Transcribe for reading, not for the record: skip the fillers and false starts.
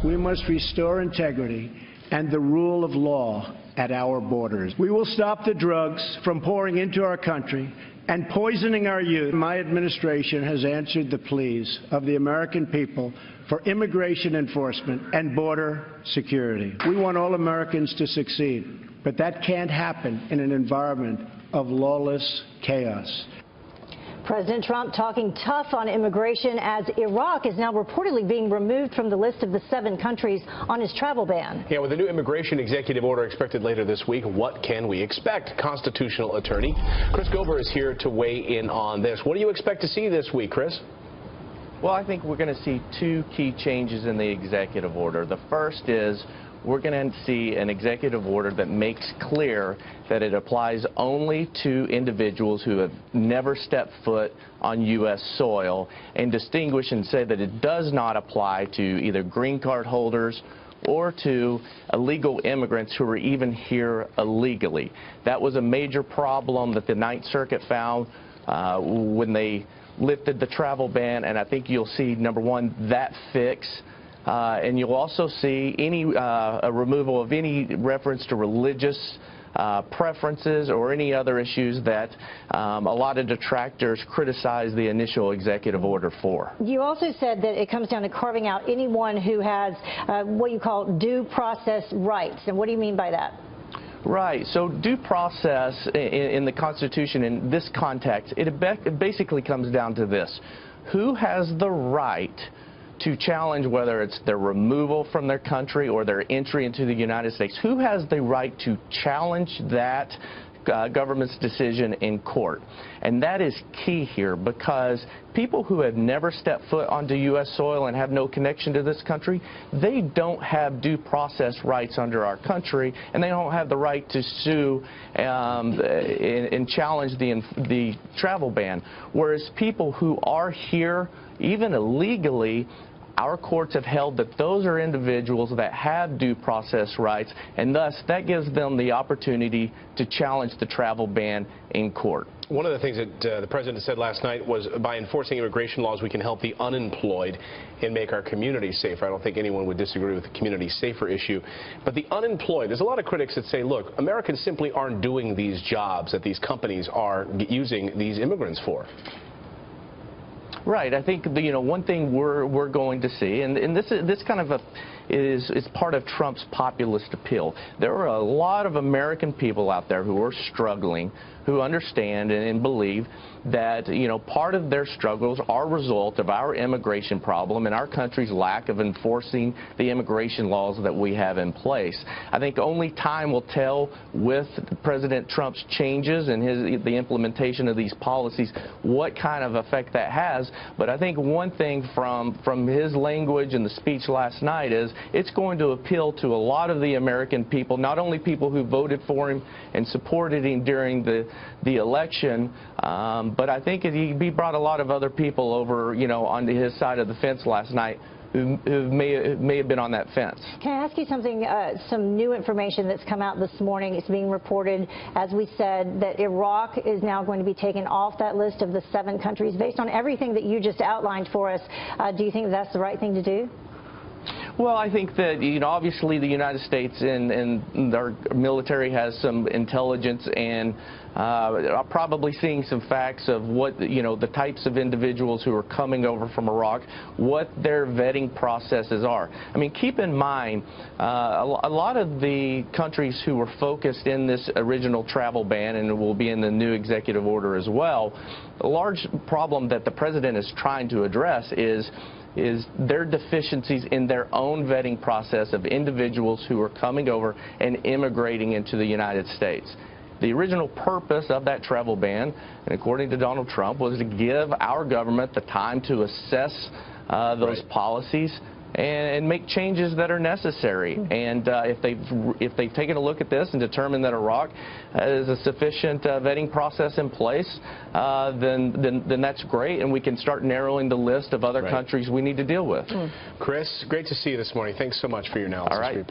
We must restore integrity and the rule of law at our borders. We will stop the drugs from pouring into our country and poisoning our youth. My administration has answered the pleas of the American people for immigration enforcement and border security. We want all Americans to succeed, but that can't happen in an environment of lawless chaos. President Trump talking tough on immigration as Iraq is now reportedly being removed from the list of the 7 countries on his travel ban. Yeah, with a new immigration executive order expected later this week, what can we expect? Constitutional attorney Chris Gober is here to weigh in on this. What do you expect to see this week, Chris? Well, I think we're going to see 2 key changes in the executive order. The first is we're going to see an executive order that makes clear that it applies only to individuals who have never stepped foot on U.S. soil, and distinguish and say that it does not apply to either green card holders or to illegal immigrants who are even here illegally. That was a major problem that the Ninth Circuit found when they lifted the travel ban, and I think you'll see, number one, that fix. And you'll also see a removal of any reference to religious preferences or any other issues that a lot of detractors criticize the initial executive order for. You also said that it comes down to carving out anyone who has what you call due process rights. And what do you mean by that? Right. So due process in the Constitution in this context, it basically comes down to this. Who has the right to challenge whether it's their removal from their country or their entry into the United States? Who has the right to challenge that government's decision in court? And that is key here, because people who have never stepped foot onto U.S. soil and have no connection to this country, they don't have due process rights under our country, and they don't have the right to sue and challenge the travel ban. Whereas people who are here, even illegally, our courts have held that those are individuals that have due process rights, and thus that gives them the opportunity to challenge the travel ban in court. One of the things that the president said last night was by enforcing immigration laws, we can help the unemployed and make our communities safer. I don't think anyone would disagree with the community safer issue. But the unemployed, there's a lot of critics that say, look, Americans simply aren't doing these jobs that these companies are using these immigrants for. Right. I think one thing we're going to see, and this kind of is part of Trump's populist appeal. There are a lot of American people out there who are struggling, who understand and believe that part of their struggles are a result of our immigration problem and our country's lack of enforcing the immigration laws that we have in place. I think only time will tell with President Trump's changes and the implementation of these policies what kind of effect that has. But I think one thing from his language and the speech last night is it's going to appeal to a lot of the American people, not only people who voted for him and supported him during the election, but I think he brought a lot of other people over, onto his side of the fence last night who may have been on that fence. Can I ask you something, some new information that's come out this morning? It's being reported, as we said, that Iraq is now going to be taken off that list of the 7 countries. Based on everything that you just outlined for us, do you think that's the right thing to do? Well, I think that, obviously the United States and our military has some intelligence and probably seeing some facts of what, the types of individuals who are coming over from Iraq, what their vetting processes are. I mean, keep in mind, a lot of the countries who were focused in this original travel ban, and it will be in the new executive order as well, a large problem that the president is trying to address is their deficiencies in their own vetting process of individuals who are coming over and immigrating into the United States. The original purpose of that travel ban, and according to Donald Trump, was to give our government the time to assess those policies and make changes that are necessary. And if they've taken a look at this and determined that Iraq has a sufficient vetting process in place, then that's great, and we can start narrowing the list of other countries we need to deal with. Chris, great to see you this morning. Thanks so much for your analysis. All right.